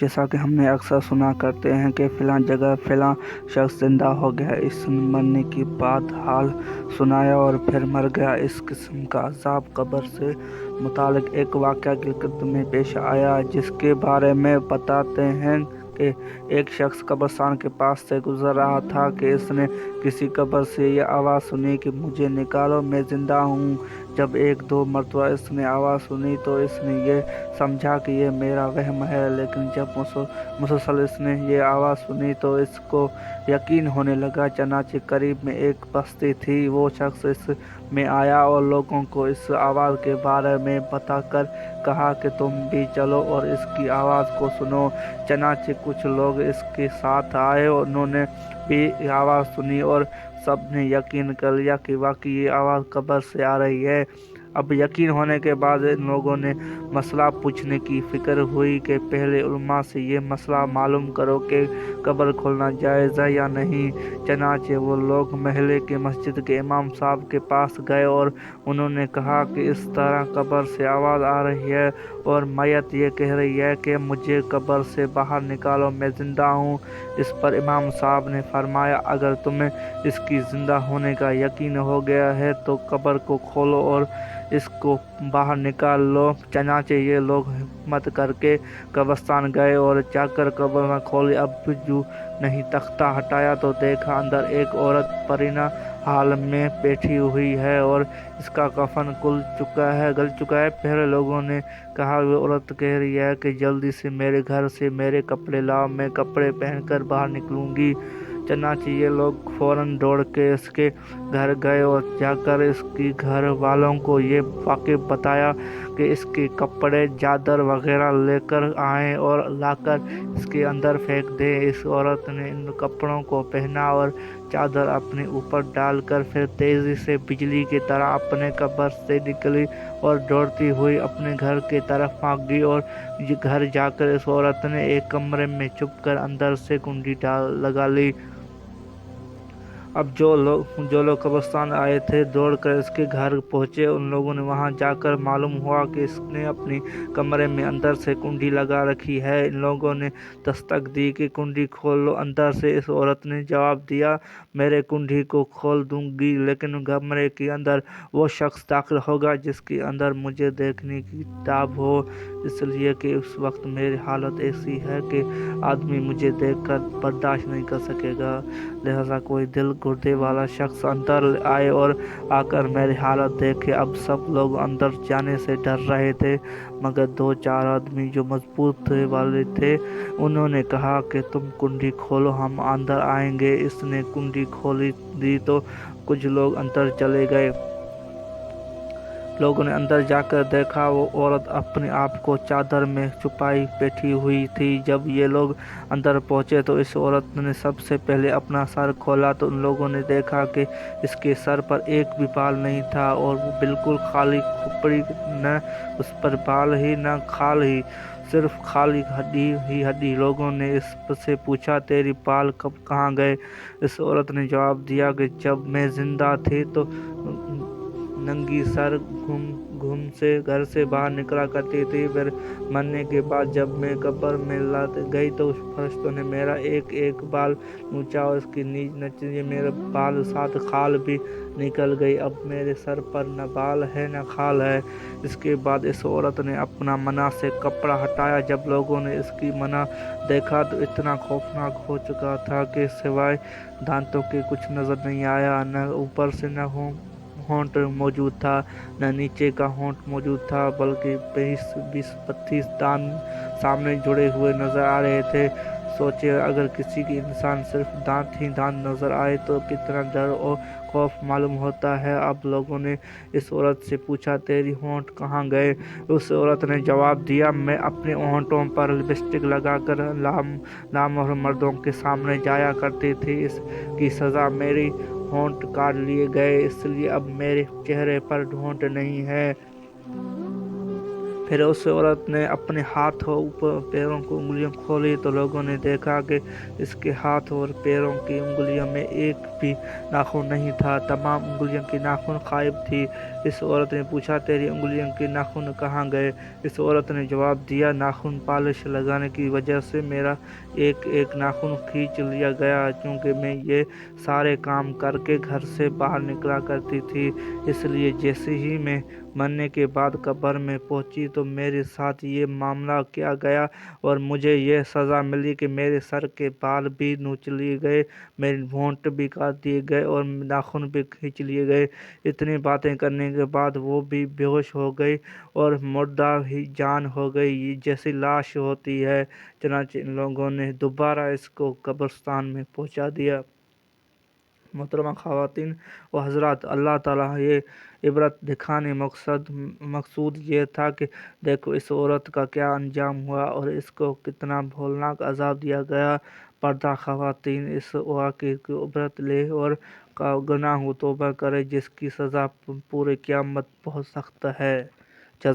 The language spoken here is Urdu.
جیسا کہ ہم نے اکثر سنا کرتے ہیں کہ فلاں جگہ فلاں شخص زندہ ہو گیا، اس نے مرنے کی بعد حال سنایا اور پھر مر گیا۔ اس قسم کا عذاب قبر سے متعلق ایک واقعہ گلگت میں پیش آیا، جس کے بارے میں بتاتے ہیں کہ ایک شخص قبرستان کے پاس سے گزر رہا تھا کہ اس نے کسی قبر سے یہ آواز سنی کہ مجھے نکالو، میں زندہ ہوں۔ جب ایک دو مرتبہ اس نے آواز سنی تو اس نے یہ سمجھا کہ یہ میرا وہم ہے، لیکن جب مسلسل اس نے یہ آواز سنی تو اس کو یقین ہونے لگا۔ چنانچہ قریب میں ایک بستی تھی، وہ شخص اس میں آیا اور لوگوں کو اس آواز کے بارے میں بتا کر کہا کہ تم بھی چلو اور اس کی آواز کو سنو۔ چنانچہ کچھ لوگ اس کے ساتھ آئے، انہوں نے بھی آواز سنی اور سب نے یقین کر لیا کہ واقعی یہ آواز قبر سے آ رہی ہے۔ اب یقین ہونے کے بعد ان لوگوں نے مسئلہ پوچھنے کی فکر ہوئی کہ پہلے علماء سے یہ مسئلہ معلوم کرو کہ قبر کھولنا جائز ہے یا نہیں۔ چنانچہ وہ لوگ محلے کے مسجد کے امام صاحب کے پاس گئے اور انہوں نے کہا کہ اس طرح قبر سے آواز آ رہی ہے اور میت یہ کہہ رہی ہے کہ مجھے قبر سے باہر نکالو، میں زندہ ہوں۔ اس پر امام صاحب نے فرمایا، اگر تمہیں اس کی زندہ ہونے کا یقین ہو گیا ہے تو قبر کو کھولو اور اس کو باہر نکال لو۔ چنانچہ یہ لوگ ہمت کر کے قبرستان گئے اور جا کر قبر نہ کھولی۔ اب جو نہیں تختہ ہٹایا تو دیکھا اندر ایک عورت پرینا حال میں بیٹھی ہوئی ہے اور اس کا کفن گل چکا ہے۔ پہلے لوگوں نے کہا، وہ عورت کہہ رہی ہے کہ جلدی سے میرے گھر سے میرے کپڑے لاؤ، میں کپڑے پہن کر باہر نکلوں گی۔ چنانچہ یہ لوگ فوراً دوڑ کے اس کے گھر گئے اور جا کر اس کی گھر والوں کو یہ واقعہ بتایا کہ اس کے کپڑے، چادر وغیرہ لے کر آئیں اور لا کر اس کے اندر پھینک دیں۔ اس عورت نے ان کپڑوں کو پہنا اور چادر اپنے اوپر ڈال کر پھر تیزی سے بجلی کی طرح اپنے قبر سے نکلی اور دوڑتی ہوئی اپنے گھر کی طرف بھاگی۔ اور گھر جا کر اس عورت نے ایک کمرے میں چھپ کر اندر سے کنڈی لگا لی۔ اب جو لوگ قبرستان آئے تھے دوڑ کر اس کے گھر پہنچے۔ ان لوگوں نے وہاں جا کر معلوم ہوا کہ اس نے اپنی کمرے میں اندر سے کنڈی لگا رکھی ہے۔ ان لوگوں نے دستک دی کہ کنڈی کھول لو اندر سے۔ اس عورت نے جواب دیا، میں کنڈی کو کھول دوں گی، لیکن کمرے کے اندر وہ شخص داخل ہوگا جس کے اندر مجھے دیکھنے کی تاب ہو، اس لیے کہ اس وقت میری حالت ایسی ہے کہ آدمی مجھے دیکھ کر برداشت نہیں کر سکے گا، لہذا کوئی دل گردے والا شخص اندر آئے اور آ کر میری حالت دیکھے۔ اب سب لوگ اندر جانے سے ڈر رہے تھے، مگر دو چار آدمی جو مضبوط والے تھے انہوں نے کہا کہ تم کنڈی کھولو، ہم اندر آئیں گے۔ اس نے کنڈی کھول دی تو کچھ لوگ اندر چلے گئے۔ لوگوں نے اندر جا کر دیکھا، وہ عورت اپنے آپ کو چادر میں چھپائے بیٹھی ہوئی تھی۔ جب یہ لوگ اندر پہنچے تو اس عورت نے سب سے پہلے اپنا سر کھولا تو ان لوگوں نے دیکھا کہ اس کے سر پر ایک بھی بال نہیں تھا اور وہ بالکل خالی کھوپڑی، نہ اس پر بال ہی نہ کھال ہی، صرف خالی ہڈی ہی ہڈی۔ لوگوں نے اس سے پوچھا، تیرے بال کہاں گئے؟ اس عورت نے جواب دیا کہ جب میں زندہ تھی تو ننگی سر گھم سے گھر سے باہر نکلا کرتی تھی، پھر مرنے کے بعد جب میں قبر میں گئی تو فرشتوں نے میرا ایک ایک بال نوچا اور اس کے نتیجے میرے بال ساتھ کھال بھی نکل گئی۔ اب میرے سر پر نہ بال ہے نہ کھال ہے۔ اس کے بعد اس عورت نے اپنا منہ سے کپڑا ہٹایا۔ جب لوگوں نے اس کی منہ دیکھا تو اتنا خوفناک ہو چکا تھا کہ سوائے دانتوں کے کچھ نظر نہیں آیا۔ نہ اوپر سے نہ ہونٹ موجود تھا، نہ نیچے کا ہونٹ موجود تھا، بلکہ 20-25 دانت سامنے جڑے ہوئے نظر آ رہے تھے۔ سوچے اگر کسی کی انسان صرف دانت ہی دانت نظر آئے تو کتنا ڈر اور خوف معلوم ہوتا ہے۔ اب لوگوں نے اس عورت سے پوچھا، تیرے ہونٹ کہاں گئے؟ اس عورت نے جواب دیا، میں اپنے ہونٹوں پر لپسٹک لگا کر نامحرم مردوں کے سامنے جایا کرتی تھی، اس کی سزا میرے ہونٹ کاٹ لیے گئے، اس لیے اب میرے چہرے پر ہونٹ نہیں ہے۔ پھر اس عورت نے اپنے ہاتھوں اور پیروں کی انگلیاں کھولی تو لوگوں نے دیکھا کہ اس کے ہاتھوں اور پیروں کی انگلیوں میں ایک بھی ناخن نہیں تھا، تمام انگلیوں کی ناخن غائب تھی۔ اس عورت نے پوچھا، تیری انگلیوں کے ناخن کہاں گئے؟ اس عورت نے جواب دیا، ناخن پالش لگانے کی وجہ سے میرا ایک ایک ناخن کھینچ لیا گیا، کیونکہ میں یہ سارے کام کر کے گھر سے باہر نکلا کرتی تھی، اس لیے جیسے ہی میں مرنے کے بعد قبر میں پہنچی تو میرے ساتھ یہ معاملہ کیا گیا اور مجھے یہ سزا ملی کہ میرے سر کے بال بھی نوچ لیے گئے، میرے ہونٹ بھی کاٹ دیے گئے اور ناخن بھی کھینچ لیے گئے۔ اتنی باتیں کرنے کے بعد وہ بھی بے ہوش ہو گئی اور مردہ ہی جان ہو گئی، جیسی لاش ہوتی ہے۔ چنانچہ ان لوگوں نے دوبارہ اس کو قبرستان میں پہنچا دیا۔ محترمہ خواتین و حضرات، اللہ تعالیٰ یہ عبرت دکھانے مقصود یہ تھا کہ دیکھو اس عورت کا کیا انجام ہوا اور اس کو کتنا ہولناک عذاب دیا گیا۔ پردہ خواتین اس واقعے کی عبرت لے اور گناہوں توبہ کرے، جس کی سزا پورے قیامت بہت سخت ہے۔